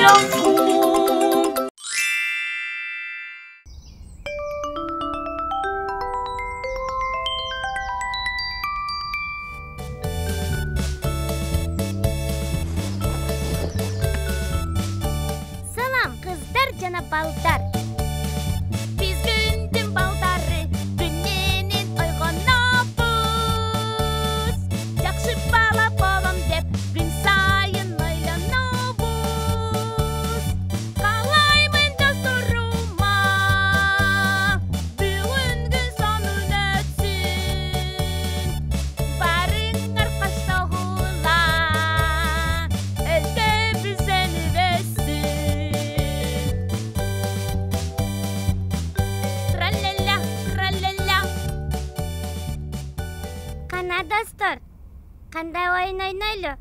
Salam kızlar jana balдар. Biz gündün baldары, дүниенен ойгонобуз. Жакшы бала болом деп, күн сайын ойлонобуз. Каалаймын достурума, бүгүн күн сонун өтсүн. Барыңар каштагыла, өлкө бизен өссүн. Тралала, тралала. Кана достор, кандай ойын ойнойлу?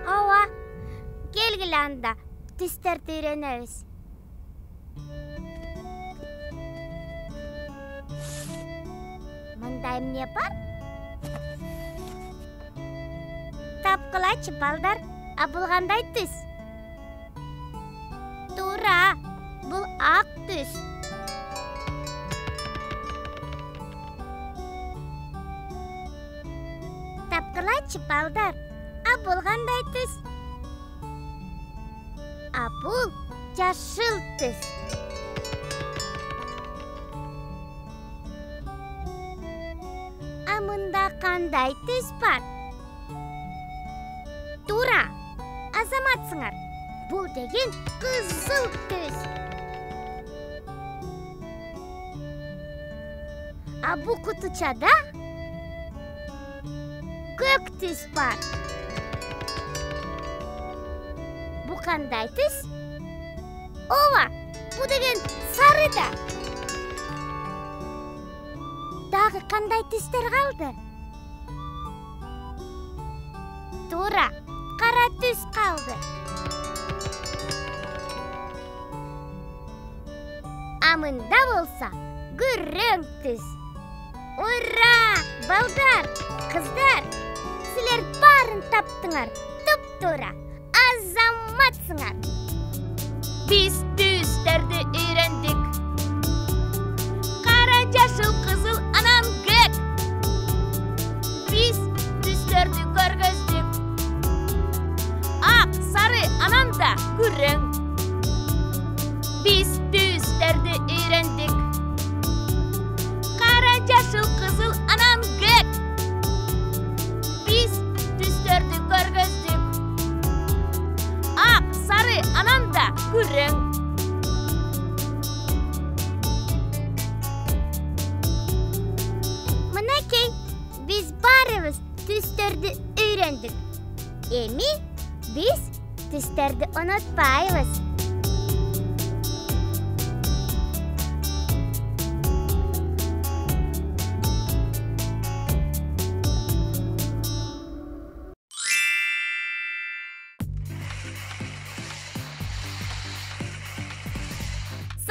Ооба, келгиле анда, түстерди үйрөнөбүз. Мында эмне бар? Тапкылачы балдар, а бул кандай түс? Туура, бул ак түс. Тапкылачы балдар, а бул кандай түс? А бул жашыл түс. А мында кандай түс бар? Туура, азаматсыңар. Бул деген кызыл түс. А бул кутучада көк түс бар. Бу кандай түс? Ооба, бу деген сары да. Дагы кандай түстөр калды? Туура, кара түс калды. А мында болсо күрөң түс. Ура! Балдар, кыздар, силер барын таптыңар. Туп-тура, азаматсыңар. Биз түстөрдү үйрөндүк. Кара, жашыл, кызыл, анан көк. Биз түстөрдү көргөздүк. Ак, сары, анан да күрөң. Биз түстөрдү үйрөндүк. Кара, жашыл, кызыл, анан көк. Биз түстөрдү көргөздүк. Ак, сары, анан да күрөң. Мынакей, биз барыбыз түстөрдү үйрөндүк. Эми биз түстөрдү унутпайбыз.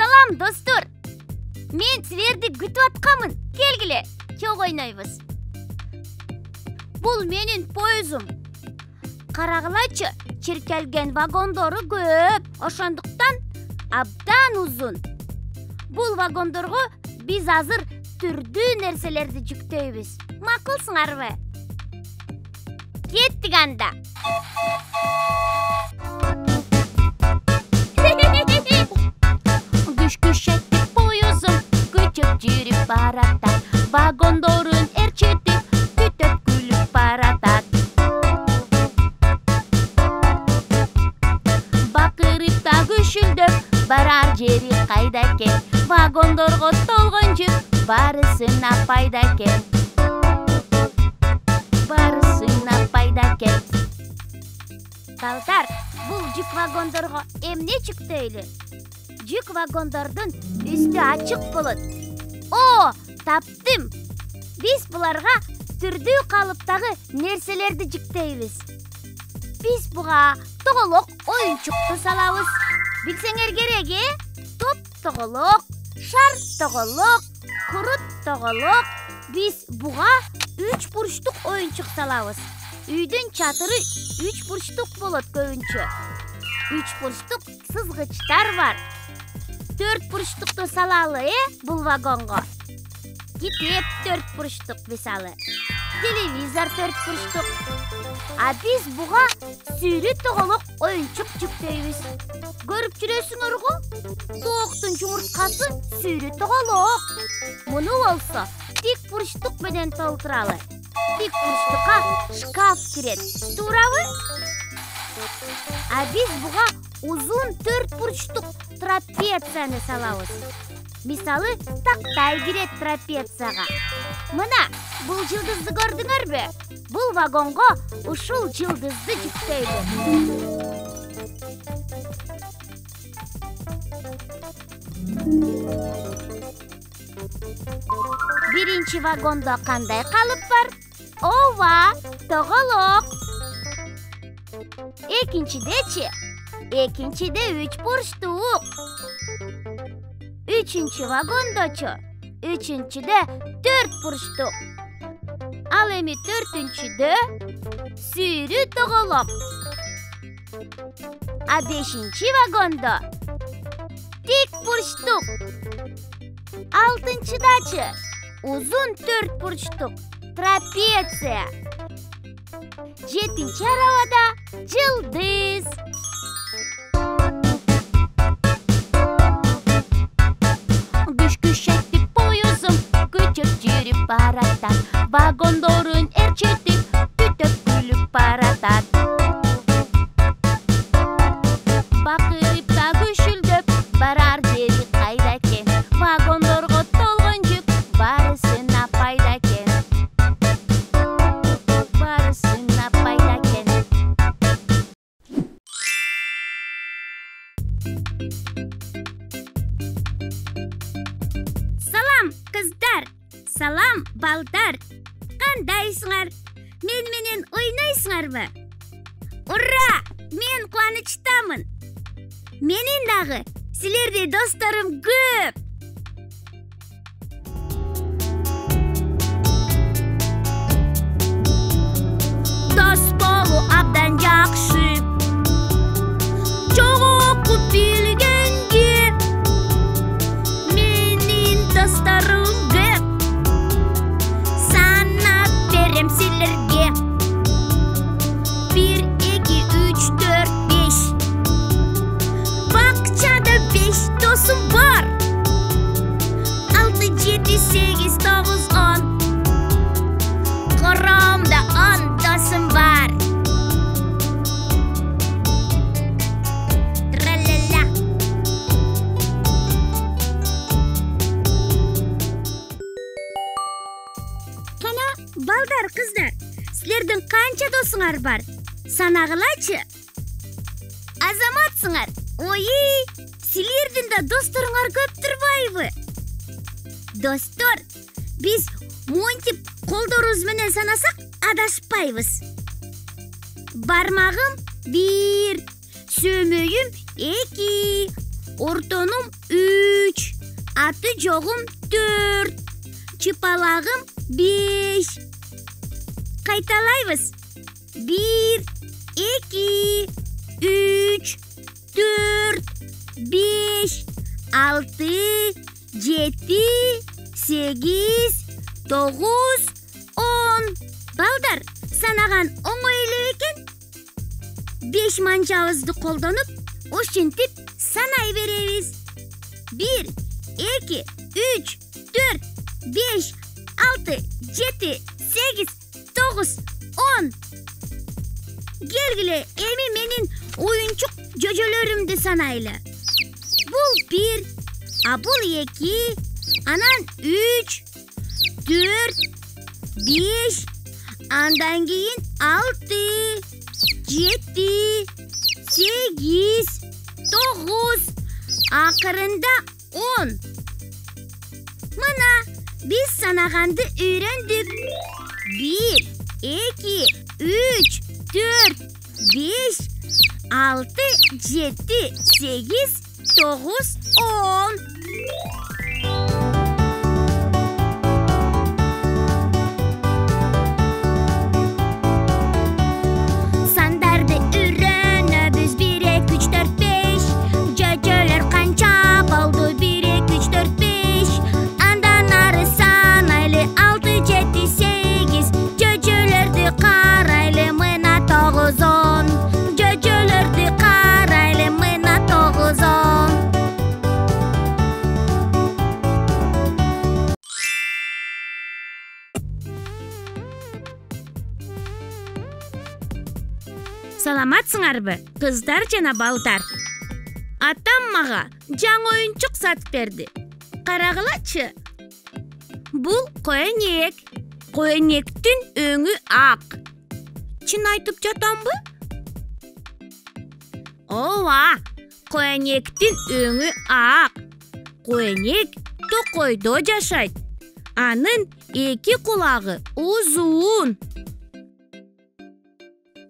Салам, достор. Мен силерди күтүп атканмын. Келгиле, чоң ойнойбуз. Бул менин поездум. Карагылачы, чиркелген вагондору көп, ошондуктан абдан узун. Бул вагондорго биз азыр түрдүү нерселерди жүктөйбүз. Макулсуңарбы? Кеттик анда. Күш-күшеттик поездум көчөп жүрүп баратат. Вагондорун эрчетип, күтөп күлүп баратат. Бакырып да күшүлдөп, барар жери кайда экен? Вагондорго толгон жүк, барысына пайда экен. Барысына пайда экен. Балдар, бул жүк вагондорго эмне жүктөйлү? Жүк вагондордун үстү ачык болот. О, таптым. Биз буларга түрдүү калыптагы нерселерди жүктөйбүз. Биз буга тоголок оюнчукту салабыз. Билсеңер керек, топ тоголок, шар тоголок, курут тоголок. Биз буга 3 бурчтук оюнчук салабыз. Үйдүн чатыры 3 бурчтук болот көбүнчө. 3 бурчтук сызгычтар бар. 4 бурчтукту салалы, бул вагонго. Китеп 4 бурчтук мисалы. Телевизор 4 бурчтук. А биз буга сүйрү тоголок оюнчук жүктөйбүз. Көрүп жүрөсүңөр го? Тооктун жумурткасы сүйрү тоголок. Муну болсо тик бурчтук менен толтуралы. Тик бурчтукка шкаф кирет. Туурабы? А биз буга узун 4 бурчтук трапецияны салабыз. Мисалы, тактай кирет трапецияга. Мына, бул жылдызды көрдүңөрбү? Бул вагонго ушул жылдызды жүктөйлү. Биринчи вагондо кандай калып бар? Ооба, тоголок. Экинчидечи? Экинчиде 3 бурчтук. Үчүнчү вагондочу? Үчүнчүдө 4 бурчтук. Ал эми 4-түнчүдө сүйрү тоголок. А 5-чи вагондо тик бурчтук. 6-чыдачы узун 4 бурчтук трапеция. 7-чи арабада жылдыз. Күш-күшетип поездым көчөп жүрүп баратат. Вагондорун эрчетип түтөп күлүп баратат. Бакырып да күшүлдөп барар жери кайда экен? Вагондорго толгон жүк барысына пайда экен. Барысына пайда экен. Салам, кыздар! Салам, балдар! Кандайсыңар? Мен менен ойнойсуңарбы? Ура! Мен кубанычтамын. Менин дагы силерде досторум көп. Дос болуу абдан жакшы. Жогоп билгенге менин досторум көп. Санап берем силерге. 1, 2, 3, 4, 5. Бакчада 5 досум бар. 6, 7, 8, 9, 10. Коромда 10 досум бар. Тра-ля-ля. Кана, балдар, кыздар, силердин канча досуңар бар? Санагылачы. Азаматсыңар. Ой, силердин да досторуңар көп турбайбы? Достор, биз монтип колдорубуз менен санасак адашпайбыз. Бармагым 1, сөмөйүм 2, ортонум 3, аты жогум 4, чыпалагым 5. Кайталайбыз. 1, 2, 3, 4, 5, 6, 7, 8, 9, 10. Балдар, санаган оңой эле экен. 5 манчабызды колдонуп, ушинтип санай беребиз. 1, 2, 3, 4, 5, 6, 7, 8, 9, 10. Келгиле, эми менин оюнчук жөжөлөрүмдү санайлы. Бул 1, а бул 2, анан 3, 4, 5, андан кийин 6, 7, 8, 9, акырында 10. Мына, биз санаганды үйрөндүк. 1, 2, 3, 4, 5, 6, 7, 8, 9, 10. Сандарды үйрөнөбүз. 1, 2, 3, 4, Саламатсыңарбы, кыздар жана балдар? Атам мага жаңы оюнчук сатып берди. Карагылачы. Бул коенек. Коенектин өңү ак. Чын айтып жатамбы? Ооба, коенектин өңү ак. Коенек токойдо жашайт. Анын эки кулагы узун.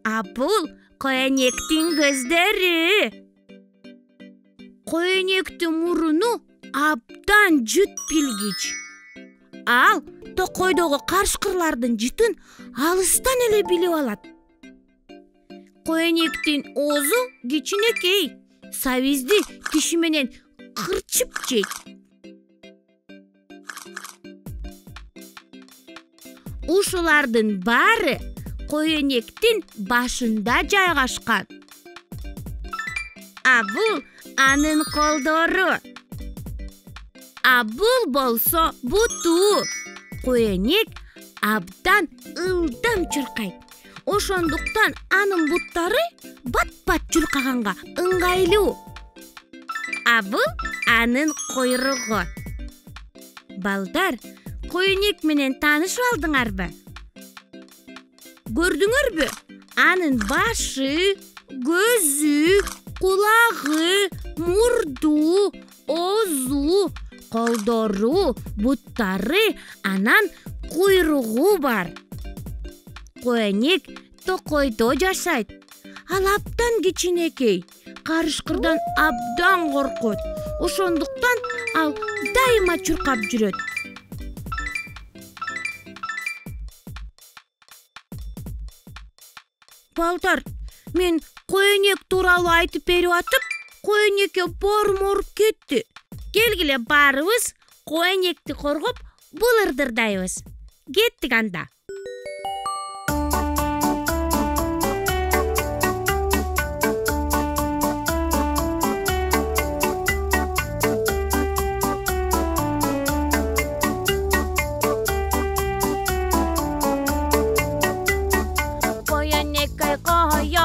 А бул коенектин көздөрү. Коенектин муруну абдан жыт билгич. Ал токойдогу карышкырлардын жытын алыстан эле билип алат. Коенектин оозу кичинекей, сабизди тиши менен кырчып жейт. Ушулардын баары коенектин башында жайгашкан. А бул анын колдору. А бул болсо буту. Коенек абдан ылдам чуркайт. Ошондуктан анын буттары бат-бат чуркаганга ыңгайлуу. А бул анын койругу. Балдар, коенек менен таанышып алдыңарбы? Көрдүңөрбү? Анын башы, көзү, кулагы, мурду, оозу, колдору, буттары, анан куйругу бар. Коенек токойдо жашайт. Ал абдан кичинекей, карышкырдан абдан коркот. Ошондуктан ал дайыма чуркап жүрөт. Балдар, мен коенек тууралуу айтып берип атып, коенекке боорум ооруп кетти. Келгиле баарыбыз коенекти коргоп булырдырдайбыз. Кеттик анда.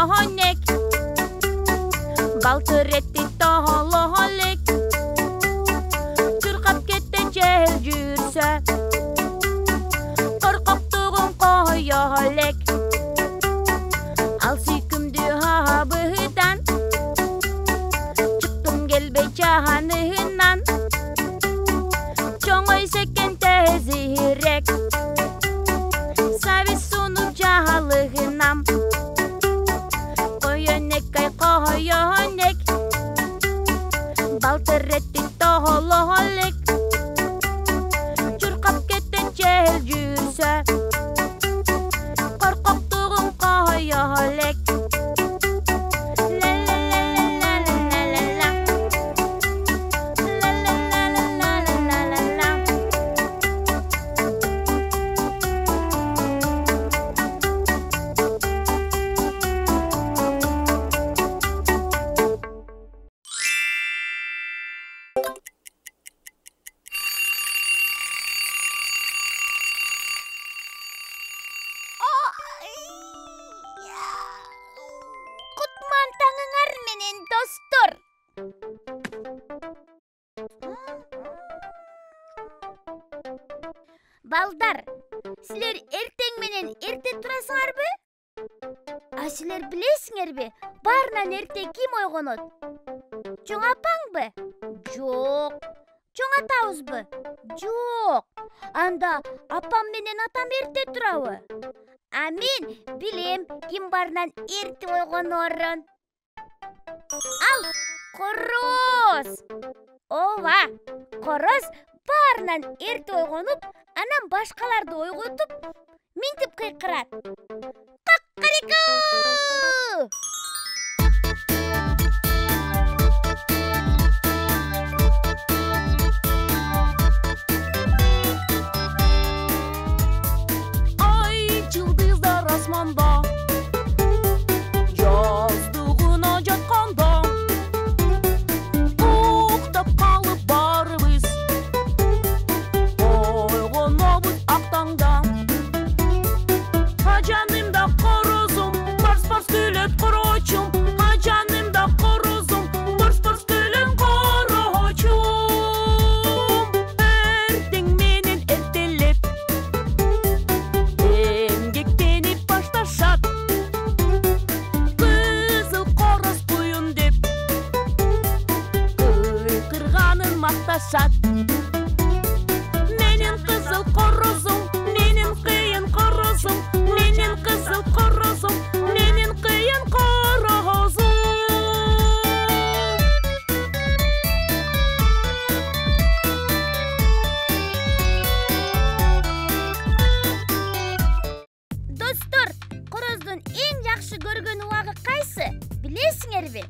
Коенек, балтыр этти тоололек, чуркап кетти жер жүрсө, коркоктугун коелек. Ал сүйкүмдүү абыдан, чыккым келбей жанынан, чоңойсо экен тезирээк, сабиз сунуп жалыгынам. Коенек, балтыр этти тоололек, чуркап кетти жер жүрсө, коркоктугун коелек. Кутман таңыңар менен достор. Балдар, силер эртең менен эрте турасыңарбы? А силер билесиңерби, баарынан эрте ким ойгонот? Чоң апаңбы? Жок. Чоң атабызбы? Жок. Анда апам менен атам эрте турабы? А мен билем ким баарынан эрте ойгонорун. Ал короз. Ооба, короз баарынан эрте ойгонуп, анан башкаларды ойготуп, минтип кыйкырат. Каккарику! Жаздыгына жатканда уктап калып барыбыз ойгонобуз ак таңда. Жанымда корозум барс-барс күлөт талашат. Менин кызыл корозум, менин кыйын корозум, менин кызыл корозум, менин кыйын корозум. Достор, короздун эң жакшы көргөн убагы кайсы? Билесиңерби?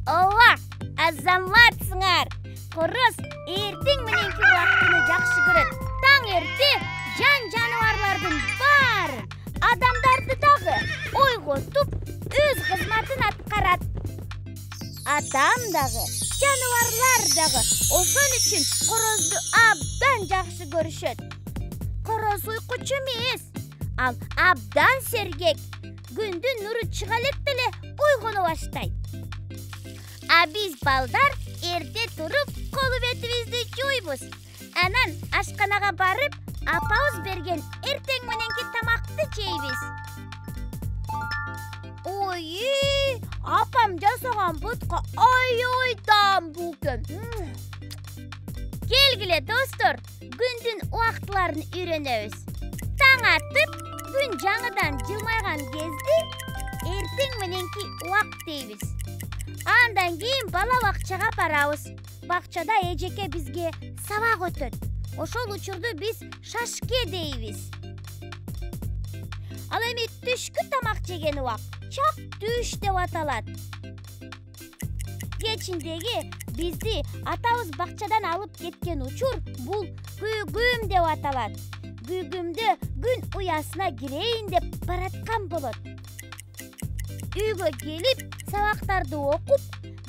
Ооба, азаматсыңар. Короз эртең мененки убактыны жакшы көрөт. Таң эрте жан-жаныбарлардын баарын, адамдарды дагы ойготуп, өз кызматын аткарат. Адам дагы, жаныбарлар дагы ошон үчүн корозду абдан жакшы көрүшөт. Короз уйкучу эмес, ал абдан сергек. Күндүн нуру чыга элек деле ойгоно баштайт. А биз балдар эрте туруп колу бетибизди жуйбуз. Анан ашканага барып, апабыз берген эртең мененки тамакты жейбиз. Ой, апам жасаган бутка ой-ойдан бүкөм. Келгиле достор, күндүн убактыларын үйрөнөбүз. Таң атып, күн жаңыдан жылмайган кезде эртең мененки убакт дейбиз. Андан кийин бала бакчага барабыз. Бакчада эжеке бизге сабак өтөт. Ошол учурду биз шашке дейбиз. Ал эми түшкү тамак жеген убакт чак түш деп аталат. Кечиндеги бизди атабыз бакчадан алып кеткен учур бул күгүм деп аталат. Күгүмдө күн уясына кирейин деп бараткан болот. Үйгө келип, сабактарды окуп,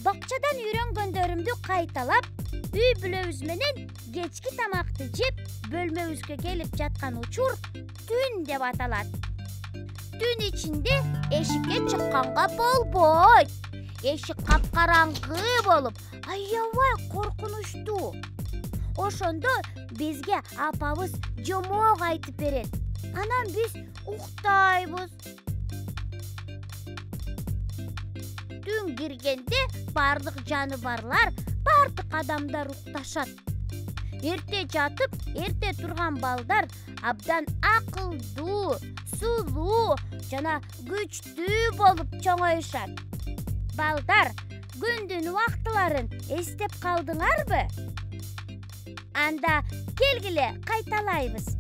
бакчадан үйрөнгөндөрүмдү кайталап, үй бүлөбүз менен кечки тамакты жеп, бөлмөбүзгө келип жаткан учур түн деп аталат. Түн ичинде эшикке чыкканга болбойт. Эшик капкараңгы болуп, аябай коркунучтуу. Ошондо бизге апабыз жомок айтып берет. Анан биз уктайбыз. Түн киргенде бардык жаныбарлар, бардык адамдар укташат. Эрте жатып, эрте турган балдар абдан акылдуу, сулуу жана күчтүү болуп чоңоюшат. Балдар, күндүн убактыларын эстеп калдыңарбы? Анда келгиле кайталайбыз.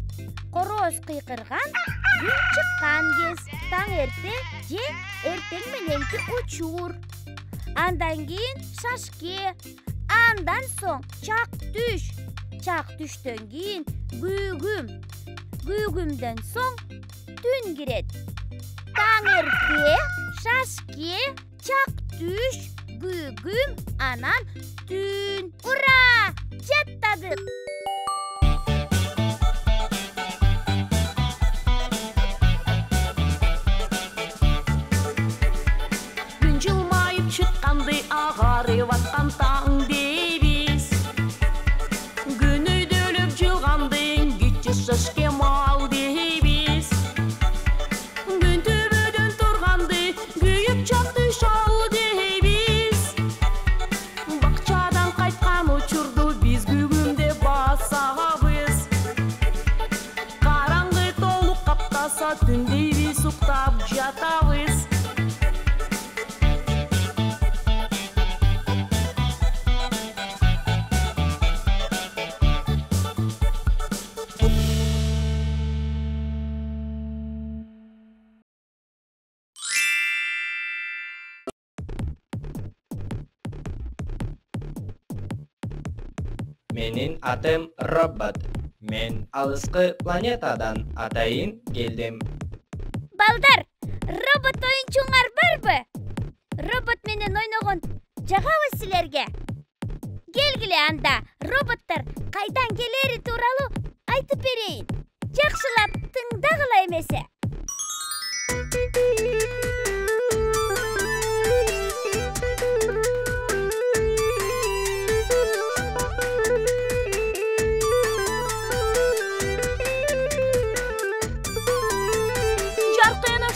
Короз кыйкырган, күн чыккан кез, таң эрте же эртең мененки учур. Андан кийин шашке, андан соң чак түш. Чак түштөн кийин күгүм. Күгүмдөн соң түн кирет. Таң эрте, шашке, чак түш, күгүм, анан түн. Ура! Жаттадык! Күн жылмайып чыкканды агарып аткан таң дейбиз. Күн өйдөлүп жылгандын кичи шашке мал дейбиз. Күн төбөдөн турганды күйүп чакты шал дейбиз. Бакчадан кайткан учурду биз күгүмдө басабыз. Караңгы толук каптаса түн дейбиз уктап жатабыз. Менин атым Робот. Мен алыскы планетадан атайын келдим. Балдар, робот оюнчуңар барбы? Робот менен ойногон жагабы силерге? Келгиле анда роботтор кайдан келери тууралуу айтып берейин. Жакшылап тыңдагыла эмесе.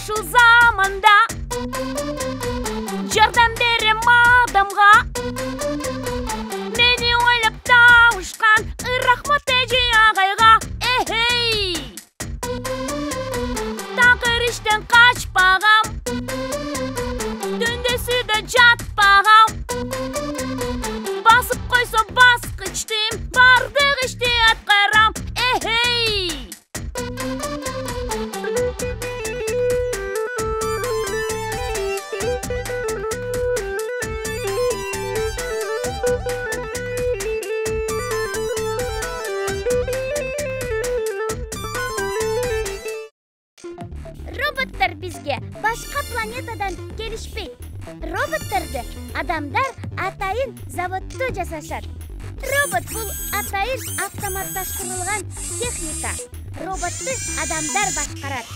Ушул заманда жардам берем адамга. Мени ойлоп планетадан келишпейт. Роботторду адамдар атайын заводдо жасашат. Робот бул атайын автоматташтырылган техника. Роботту адамдар башкарат.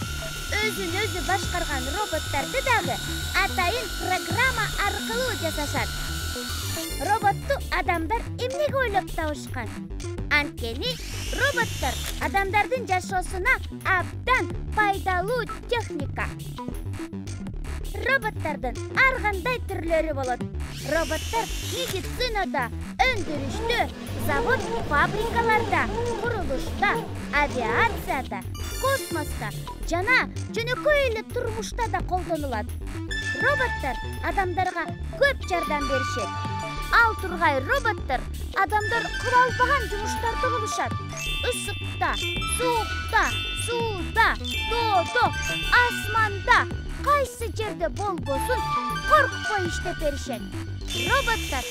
Өзүн-өзү башкарган роботторду дагы атайын программа аркылуу жасашат. Роботту адамдар эмнеге ойлоп табышкан? Анткени роботтор адамдардын жашоосуна абдан пайдалуу техника. Роботтордун ар кандай түрлөрү болот. Роботтор медицинада, өндүрүштө, завод, фабрикаларда, курулушта, авиацияда, космоста жана жөнөкөй эле турмушта да колдонулат. Роботтор адамдарга көп жардам беришет. Ал тургай роботтор адамдар кылалбаган жумуштарды кылышат. Ысыкта, суукта, сууда, тоодо, асманда, кайсы жерде болбосун коркпой иштеп беришет. Роботтор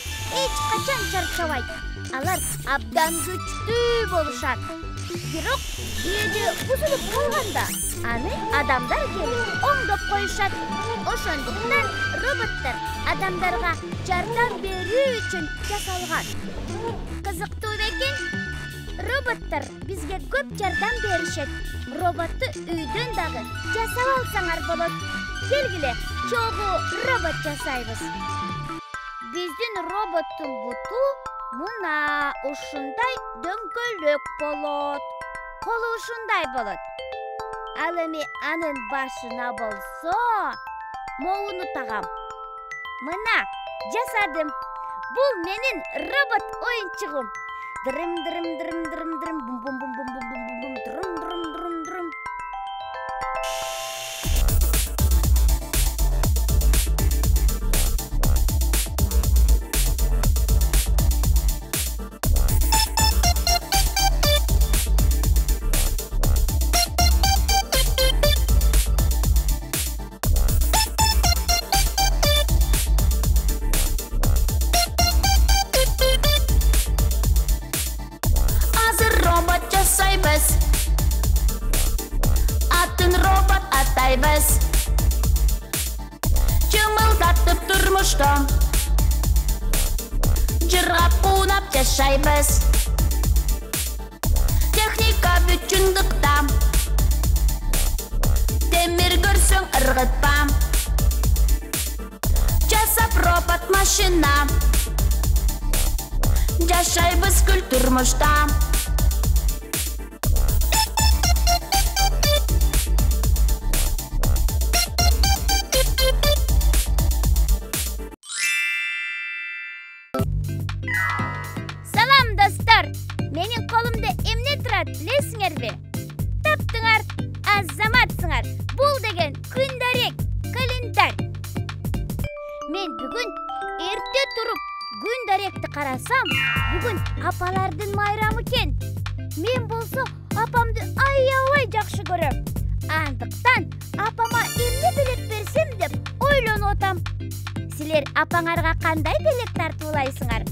эч качан чарчабайт. Алар абдан күчтүү болушат. Бирок кээде бузулуп калганда аны адамдар келип оңдоп коюшат. Ошондуктан роботтор адамдарга жардам берүү үчүн жасалган. Кызыктуу бекен? Роботтор бизге көп жардам беришет. Роботту үйдөн дагы жасап алсаңар болот. Келгиле, чогуу робот жасайбыз. Биздин роботтун буту мына ушундай дөңгөлөк болот. Колу ушундай болот. Ал эми анын башына болсо молуну тагам. Мына жасадым. Бул менин робот оюнчугум. Дырым дырым дырым дырым дырым бум бум бум бум бум бум бум дырым дырым дырым дырым. Атын робот атайбыз. Чымылдатып турмушта жыргап кунап жашайбыз. Техника бүт чындыкта. Темир көрсөң ыргытпа. Жасап робот машина. Жашайбыз күл турмушта. Салам, достор! Менин колумда эмне турат, билесиңерби? Таптыңар, азаматсыңар. Бул деген күндарек, календарь. Мен бүгүн эрте туруп күндаректи карасам, бүгүн апалардын майрамы экен. Мен болсо апамды аябай жакшы көрөм. Андыктан апама эмне белек берсем деп ойлонуп атам. Силер апаңарга кандай белек тартуулайсыңар?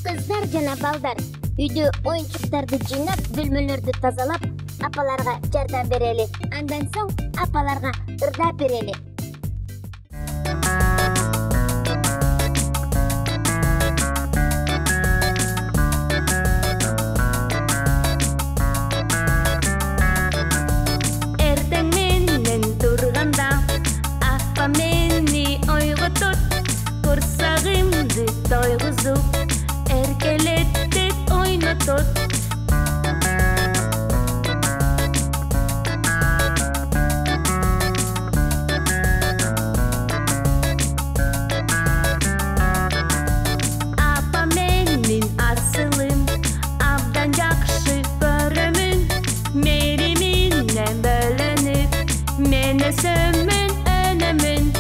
Кыздар жана балдар, үйдө оюнчуктарды жыйнап, бөлмөлөрдү тазалап, апаларга жардам берели. Андан соң апаларга ырдап берели. Эртең менен турганда, апа мени ойготот, курсагымды тойгузуп, эркелеттеп ойнотот. Апа менин асылым, абдан жакшы көрөмүн. Мени менен бөлөнүп, мен өсөмүн, өнөмүн.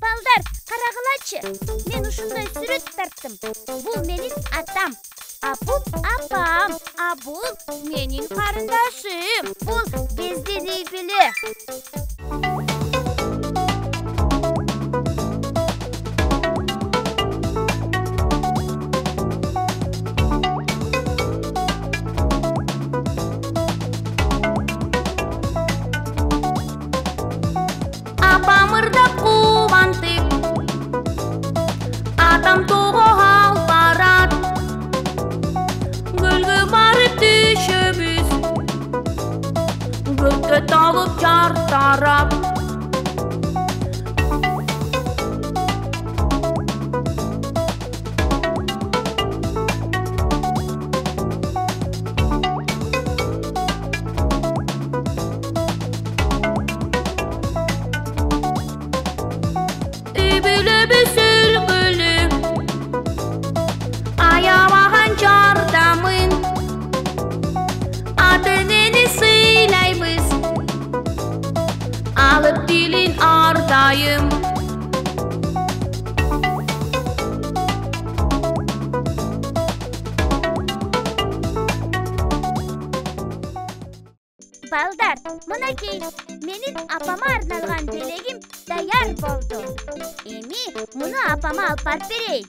Балдар, карагылачы. Мен ушундай сүрөт тарттым. Бул менин атам. А бул апам. А бул менин карындашым. Бул биздин үй бүлө. атам тоого алып барат. Көлгө барып түшөбүз, көккө табып жар тарап. Alıp dilin ardayım. Балдар, мынакей менин апама арналган белегим даяр болду. Эми муну апама алып барып берейин.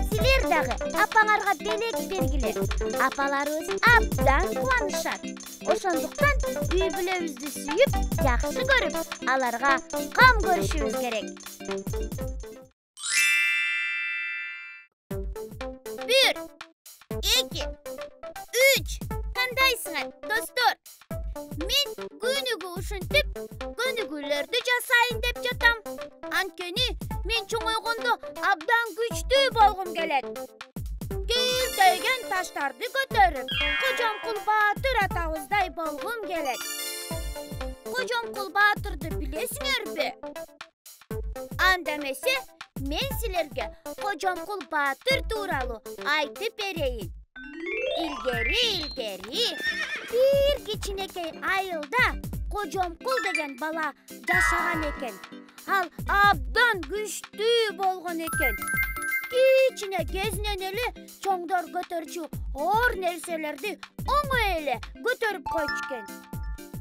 Силер дагы апаңарга белек бергиле. Апаларыбыз абдан кубанышат. Ошондуктан үй бүлөбүздү сүйүп, жакшы көрүп, аларга кам көрүшүбүз керек. 1, 2, 3. Кандайсыңар, достор? Мен көнүгүү ушинтип, көнүгүүлөрдү жасайын деп жатам. Анткени мен чоңойгондо абдан күчтүү болгум келет. Кийилтейген таштарды көтөрүп, Кожомкул Баатыр атабыздай болгум келет. Кожомкул Баатырды билесиңерби? Анда эмесе, мен силерге Кожомкул Баатыр тууралуу айтып берейин. Илгери бир кичинекей айылда Кожомкул деген бала жашаган экен. Ал абдан күчтүү болгон экен. Кичине кезинен эле чоңдор көтөрчү оор нерселерди оңой эле көтөрүп койчу экен.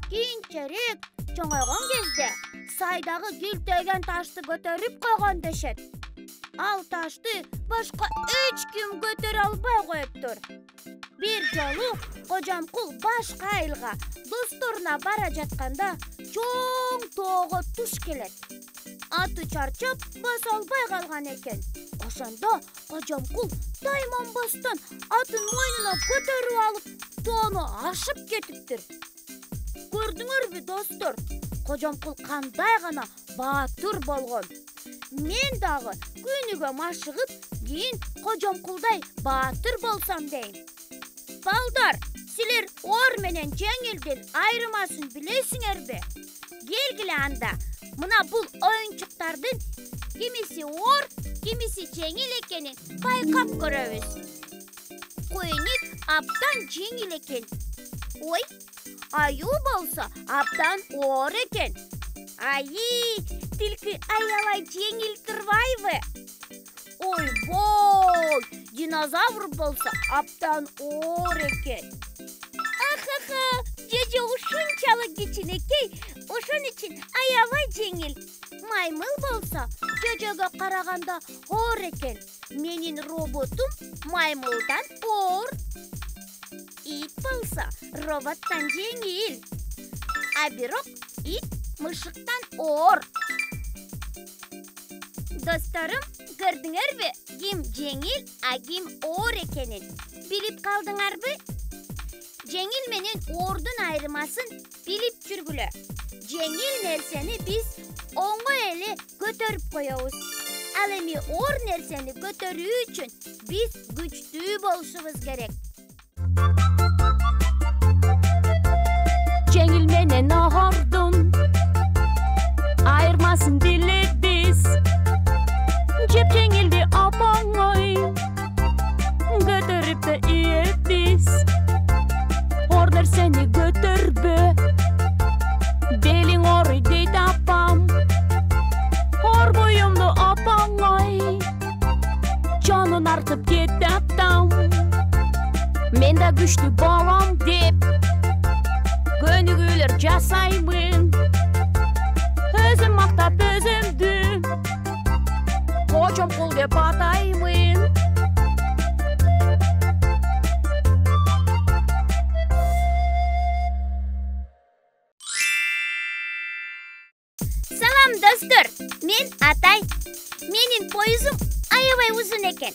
Кийинчерээк чоңойгон кезде сайдагы килтеген ташты көтөрүп койгон дешет. Ал ташты башка эч ким көтөрө албай коюптур. Бир жолу Кожомкул башка айылга досторуна бара жатканда чоң тоого туш келет. Аты чарчап баса албай калган экен. Ошондо Кожомкул тайманбастан атын мойнуна көтөрүп алып, тоону ашып кетиптир. Көрдүңөрбү, достор? Кожомкул кандай гана баатыр болгон. Мен дагы күнүгө машыгып, кийин Кожомкулдай баатыр болсам дейм. Балдар, силер оор менен жеңилдин айырмасын билесиңерби? Келгиле анда. Мына бул оюнчуктардын кимиси оор, кимиси жеңил экенин байкап көрөбүз. Коюник абдан жеңил экен. Ой, аюу болсо абдан оор экен. Тилки аябай жеңил турбайбы? Ойбой, динозавр болсо абдан оор экен. Ахаха, жеже ушунчалык кичинекей, ошон үчүн аябай жеңил. Маймыл болсо жежеге караганда оор экен. Менин роботум маймылдан оор. Ит болсо роботтан жеңил. А бирок ит мышыктан оор. Досторум, көрдүңөрбү? Ким жеңил, а ким оор экенин билип калдыңарбы? Жеңил менен оордун айырмасын билип жүргүлө. Жеңил нерсени биз оңой эле көтөрүп коебуз. Ал эми оор нерсени көтөрүү үчүн биз күчтүү болушубуз керек. Жеңил менен оордун айырмасын билет биз. Жеп жеңилди апаңой көтөрүп да ийебиз. Оор нерсени көтөрбө, белиң ооруй дейт апам. Оор буюмду апаңой жонун артып кетти атам. Мен да күчтүү болом деп көнүгүүлөр жасаймын. Өзүм мактап өзүмдү Кожомкул деп атаймын. Салам, достор. Мен Атай. Менин поюзум аябай узун экен.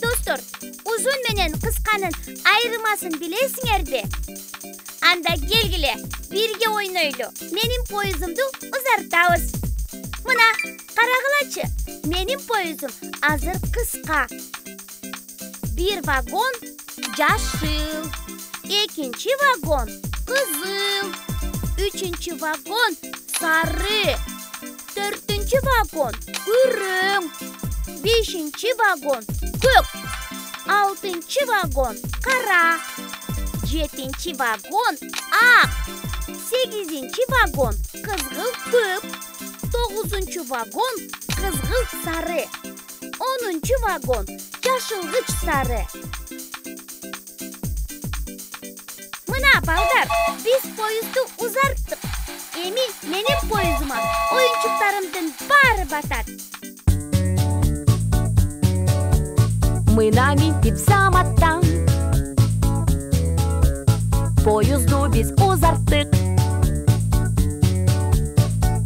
Достор, узун менен кысканын айырмасын билесиңерби? Анда келгиле, бирге ойнойлу. Менин поездумду узартабыз. Мына карагылачы, менин поездум азыр кыска. Бир вагон жашыл, экинчи вагон кызыл, үчүнчү вагон сары, төртүнчү вагон күрөң, бешинчи вагон көк, алтынчы вагон кара, жетинчи вагон ак, сегизинчи вагон кызгыл көк, тогузунчу вагон кызгыл сары, 10-нчы вагон жашылгыч сары. Мына балдар, биз поезду узарттык. Эми менин поездума оюнчуктарымдын баары батат. Мына минтип заматтан поезду биз узарттык.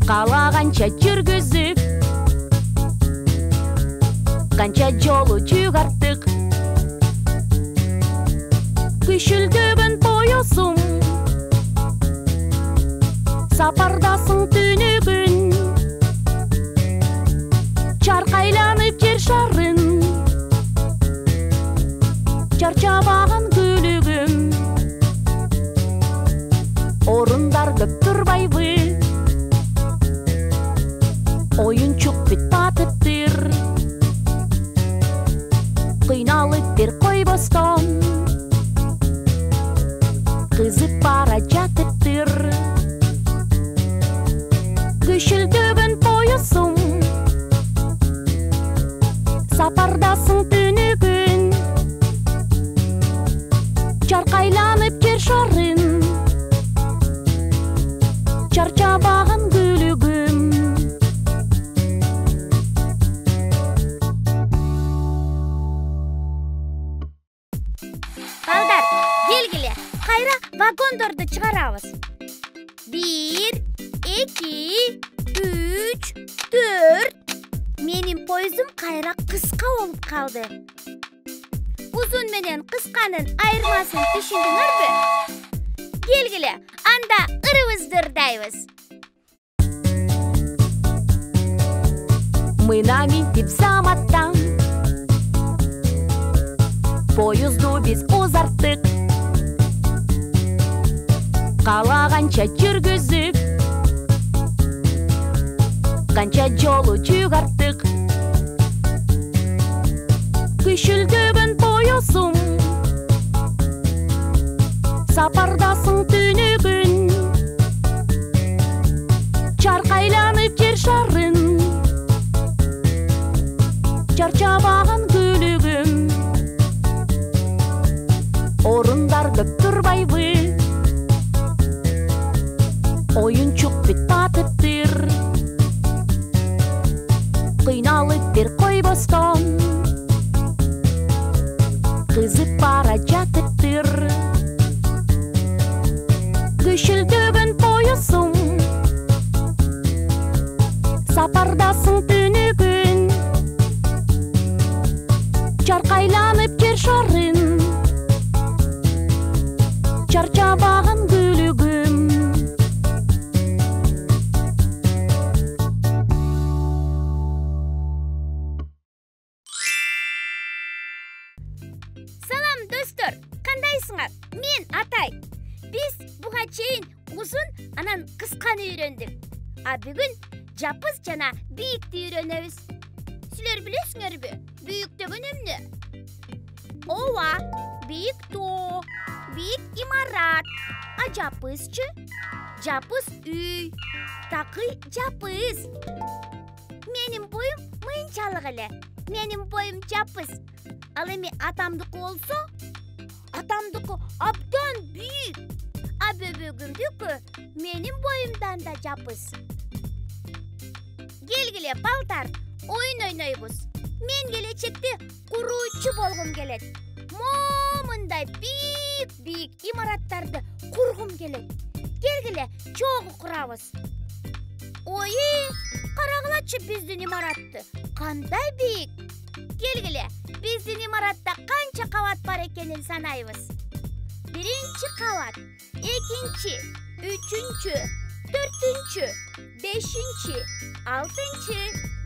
Каалаганча жүргүзүп, канча жолу жүгөрттүк. Күшүлдөгөн поездум, сапардасың түнөгүн, чаркайланып жер шарын, чарчабаган күлүгүм. Орундар көп турбайбы, оюнчук бүт батыптыр. Кыйналып бир койбостон, кызып бара жатыптыр. Күшүлдөгөн поездум, сапардасың түнөгүн, чаркайланып жер шарын, чарчабаган күлүгүм. Балдар, келгиле, кайра вагондорду чыгарабыз. 1, 2, 3, 4. Менин поездум кайра кыска болуп калды. Узун менен кысканын айырмасын түшүндүңөрбү? Келгиле, анда ырыбызды ырдайбыз. Мына минтип заматтан поезду биз узарттык. Каалаганча жүргүзүп, канча жолу жүгөрттүк. Күшүлдөгөн поездум, сапардасың түнөгүн, чаркайланып жер шарын, чарчабаган күлүгүм. Орундар көп турбайбы, оюнчук бүт батыптыр. Кыйналып бир койбостон, кызып бара жатыптыр. Күшүлдөгөн поездум, сапардасың түнөгүн, чаркайланып жер шарын, чарчабаган күлүгүм. Салам достор, кандайсыңар? Мен Атай. Биз буга чейин узун анан кысканы үйрөндүк. А бүгүн жапыз жана бийикти үйрөнөбүз. Силер билесиңерби? Бийик деген эмне? Ооба, бийик тоо, бийик имарат. А жапызчы? Жапыз үй, такый жапыз. Менин боюм мыйынчалык эле. Менин боюм жапыз. Ал эми атамдыкы болсо, атамдыкы абдан бийик. А бөбөгүмдүкү менин боюмдан да жапыз. Келгиле балдар, оюн ойнойбуз. Мен келечекте куруучу болгум келет. Момундай бийик имараттарды кургум келет. Келгиле чогуу курабыз. Ой, Карагылачы биздин имаратты. Кандай бийик? Келгиле, биздин имаратта канча кабат бар экенин санайбыз. 1-чи кабат, 2-чи, 3-чү, 4-чү, 5-чи, 6-чы,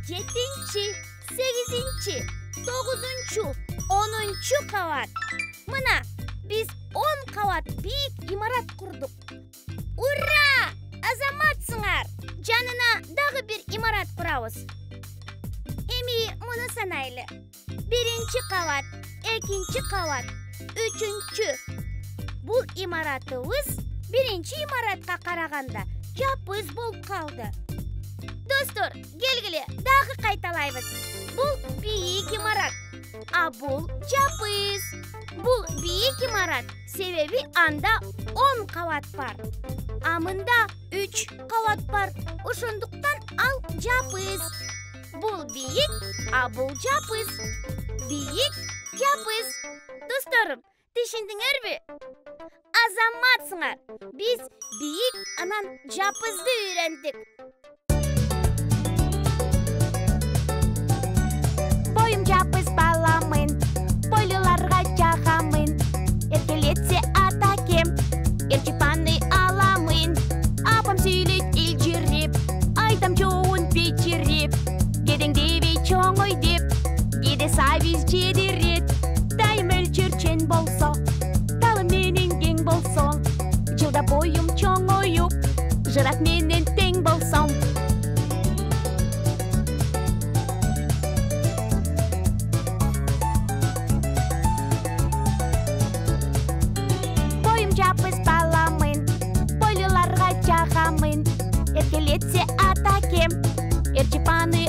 7-чи, 8-чи, 9-чу, 10-чу кабат. Мына биз 10 кабат бийик имарат курдук. Ура! Азаматсыңар! Жанына дагы бир имарат курабыз. Эми муну санайлы. 1-чи кабат, 2-чи кабат, 3-чү. Бул имаратыбыз 1-чи имаратка караганда жапыз болуп калды. Достор, келгиле, дагы кайталайбыз. Бул бийик имарат, а бул жапыз. Бул бийик имарат, себеби анда 10 кабат бар. А мында 3 кабат бар. Ошондуктан ал жапыз. Бул бийик, а бул жапыз. Бийик, жапыз. Досторум, түшүндүңөрбү? Азаматсыңар. Биз бийик анан жапызды үйрөндүк. Бойым жапыз баламын, бойлыларға жағамын. Еркелетсе атакем, ерчипаны аламын. Апам сүйлет илжіріп, айтам жоуын печіріп. Кедеңдебей чоңой деп, кеде савиз жедерет. Дайым өлчірчен болса, талы менен кең болса. Жылда бойым чоңойып, жырат менен тең болсам. Жапыз баламын, бойлыларға жағамын. Еркелетсе атакем, ерчипаны